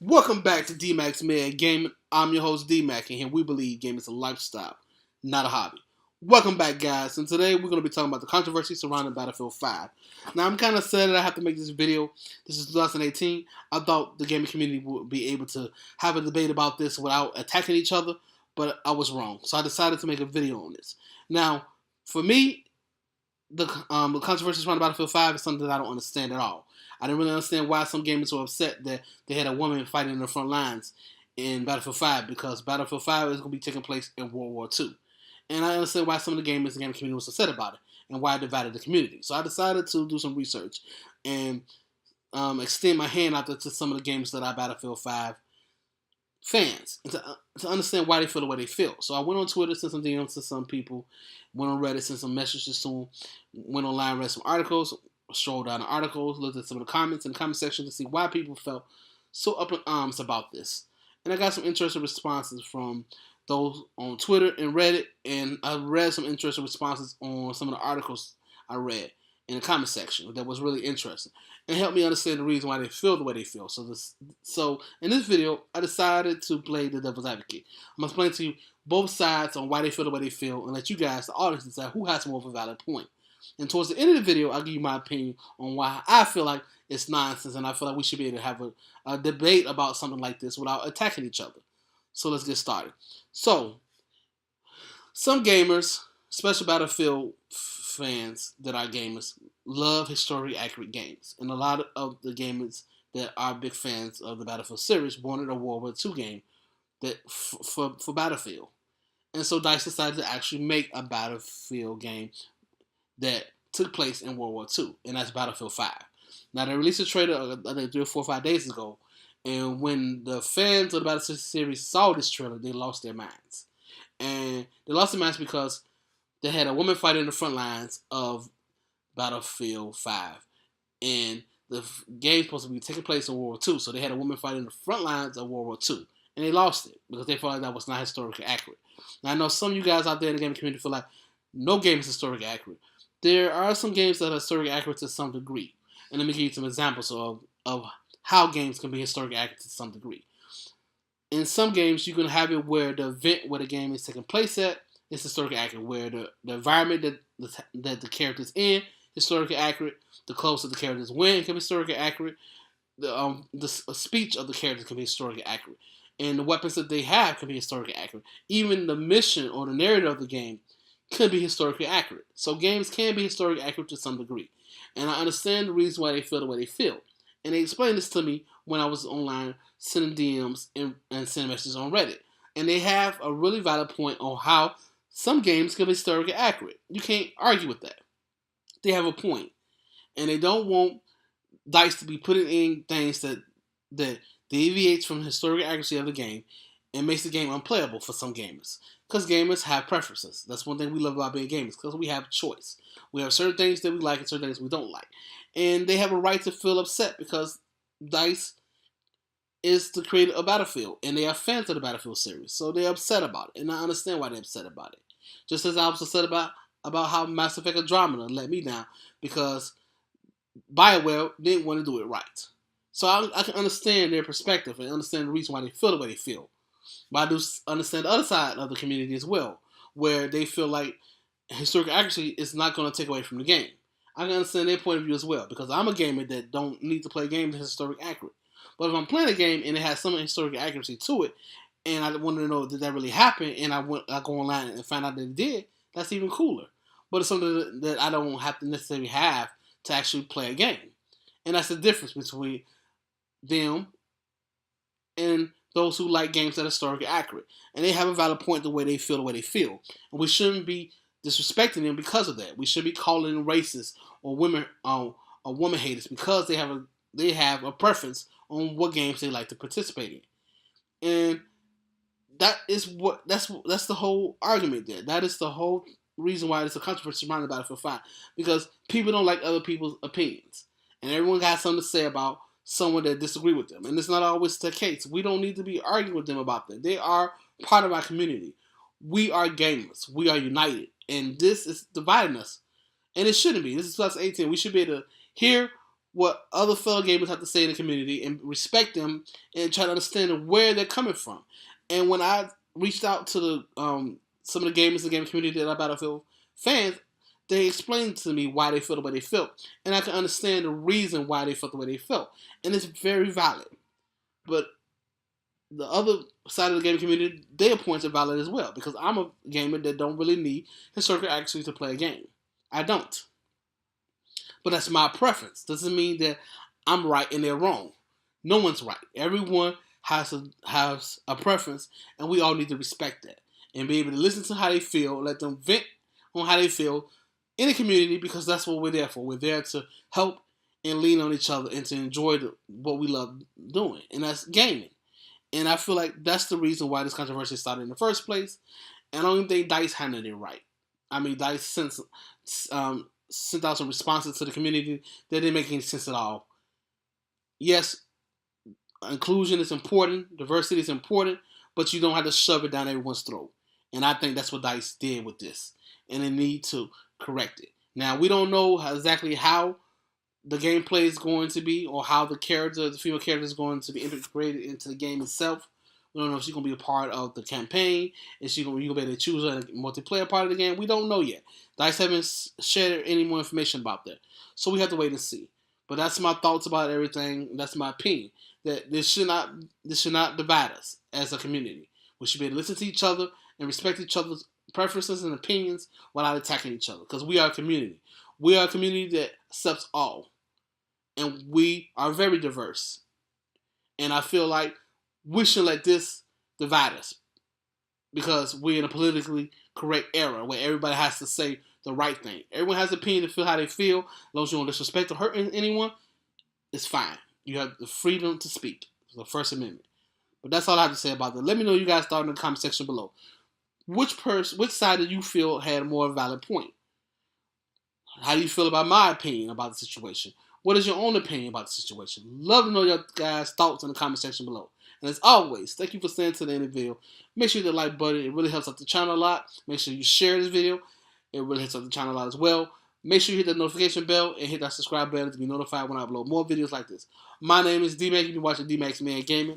Welcome back to Dmac Mad Gaming. I'm your host Dmac, and here we believe gaming is a lifestyle, not a hobby. Welcome back, guys, and today we're going to be talking about the controversy surrounding Battlefield 5. Now, I'm kind of sad that I have to make this video. This is 2018. I thought the gaming community would be able to have a debate about this without attacking each other, but I was wrong. So I decided to make a video on this. Now, for me, the controversy surrounding Battlefield 5 is something that I don't understand at all. I didn't really understand why some gamers were upset that they had a woman fighting in the front lines in Battlefield 5 because Battlefield 5 is going to be taking place in World War II. And I understand why some of the gamers in the gaming community was upset about it and why it divided the community. So I decided to do some research and extend my hand out to some of the games that are Battlefield 5 fans and to understand why they feel the way they feel. So I went on Twitter, sent some DMs to some people, went on Reddit, sent some messages to them, went online, read some articles, strolled down the articles, looked at some of the comments in the comment section to see why people felt so up in arms about this. And I got some interesting responses from those on Twitter and Reddit, and I read some interesting responses on some of the articles I read in the comment section that was really interesting and helped me understand the reason why they feel the way they feel. So in this video, I decided to play the devil's advocate. I'm going to explain to you both sides on why they feel the way they feel and let you guys, the audience, decide who has more of a valid point. And towards the end of the video, I'll give you my opinion on why I feel like it's nonsense and I feel like we should be able to have a debate about something like this without attacking each other. So let's get started. So, some gamers, especially Battlefield fans that are gamers, love historically accurate games. And a lot of the gamers that are big fans of the Battlefield series wanted a World War II game that for Battlefield. And so DICE decided to actually make a Battlefield game that took place in World War II, and that's Battlefield 5. Now, they released a trailer, I think 3 or 4 or 5 days ago, and when the fans of the Battlefield series saw this trailer, they lost their minds. And they lost their minds because they had a woman fighting in the front lines of Battlefield 5. And the game's supposed to be taking place in World War II, so they had a woman fighting in the front lines of World War II. And they lost it because they felt like that was not historically accurate. Now, I know some of you guys out there in the gaming community feel like no game is historically accurate. There are some games that are historically accurate to some degree. And let me give you some examples of how games can be historically accurate to some degree. In some games, you can have it where the event where the game is taking place at is historically accurate, where the environment that the character's in is historically accurate, the clothes that the characters wearing can be historically accurate, the speech of the characters can be historically accurate, and the weapons that they have can be historically accurate. Even the mission or the narrative of the game could be historically accurate. So games can be historically accurate to some degree. And I understand the reason why they feel the way they feel. And they explained this to me when I was online sending DMs and sending messages on Reddit. And they have a really valid point on how some games can be historically accurate. You can't argue with that. They have a point. And they don't want DICE to be putting in things that deviates from the historical accuracy of the game and makes the game unplayable for some gamers. Because gamers have preferences. That's one thing we love about being gamers, because we have choice. We have certain things that we like and certain things we don't like. And they have a right to feel upset because DICE is to create a Battlefield, and they are fans of the Battlefield series. So they're upset about it, and I understand why they're upset about it. Just as I was upset about how Mass Effect Andromeda let me down, because BioWare didn't want to do it right. So I can understand their perspective and understand the reason why they feel the way they feel. But I do understand the other side of the community as well, where they feel like historical accuracy is not going to take away from the game. I can understand their point of view as well, because I'm a gamer that don't need to play games that are historically accurate. But if I'm playing a game and it has some historical accuracy to it, and I want to know did that really happen, and I go online and find out that it did, that's even cooler. But it's something that I don't have to necessarily have to actually play a game. And that's the difference between them and those who like games that are historically accurate. And they have a valid point the way they feel. And we shouldn't be disrespecting them because of that. We should be calling them racist or women haters because they have a preference on what games they like to participate in. And that's the whole argument there. That is the whole reason why there's a controversy surrounding Battlefield 5. Because people don't like other people's opinions. And everyone got something to say about someone that disagree with them. And it's not always the case. We don't need to be arguing with them about that. They are part of our community. We are gamers. We are united. And this is dividing us. And it shouldn't be. This is 2018. We should be able to hear what other fellow gamers have to say in the community and respect them and try to understand where they're coming from. And when I reached out to the some of the gamers in the gaming community that are Battlefield fans, they explained to me why they felt the way they felt, and I can understand the reason why they felt the way they felt, and it's very valid. But the other side of the gaming community, their points are valid as well, because I'm a gamer that don't really need historical accuracy to play a game. I don't. But that's my preference. Doesn't mean that I'm right and they're wrong. No one's right. Everyone has a preference, and we all need to respect that and be able to listen to how they feel, let them vent on how they feel in the community, because that's what we're there for. We're there to help and lean on each other and to enjoy what we love doing, and that's gaming. And I feel like that's the reason why this controversy started in the first place. And I don't even think DICE handled it right. I mean, DICE sent out some responses to the community that didn't make any sense at all. Yes, inclusion is important, diversity is important, but you don't have to shove it down everyone's throat. And I think that's what DICE did with this, and they need to correct it. Now, we don't know exactly how the gameplay is going to be, or how the female character is going to be integrated into the game itself. We don't know if she's going to be a part of the campaign. Is she going to be able to choose a multiplayer part of the game? We don't know yet. DICE haven't shared any more information about that, so we have to wait and see. But that's my thoughts about everything. That's my opinion. That this should not divide us as a community. We should be able to listen to each other and respect each other's preferences and opinions without attacking each other. Because we are a community. We are a community that accepts all, and we are very diverse. And I feel like we should let this divide us, because we're in a politically correct era where everybody has to say the right thing. Everyone has an opinion to feel how they feel. As long as you don't disrespect or hurt anyone, it's fine. You have the freedom to speak. It's the First Amendment. But that's all I have to say about that. Let me know what you guys thought in the comment section below. Which side do you feel had a more valid point? How do you feel about my opinion about the situation? What is your own opinion about the situation? Love to know your guys' thoughts in the comment section below. And as always, thank you for staying to the end of the video. Make sure you hit the like button. It really helps out the channel a lot. Make sure you share this video. It really helps out the channel a lot as well. Make sure you hit that notification bell and hit that subscribe button to be notified when I upload more videos like this. My name is Dmac. You've been watching Dmac's Mad Gaming.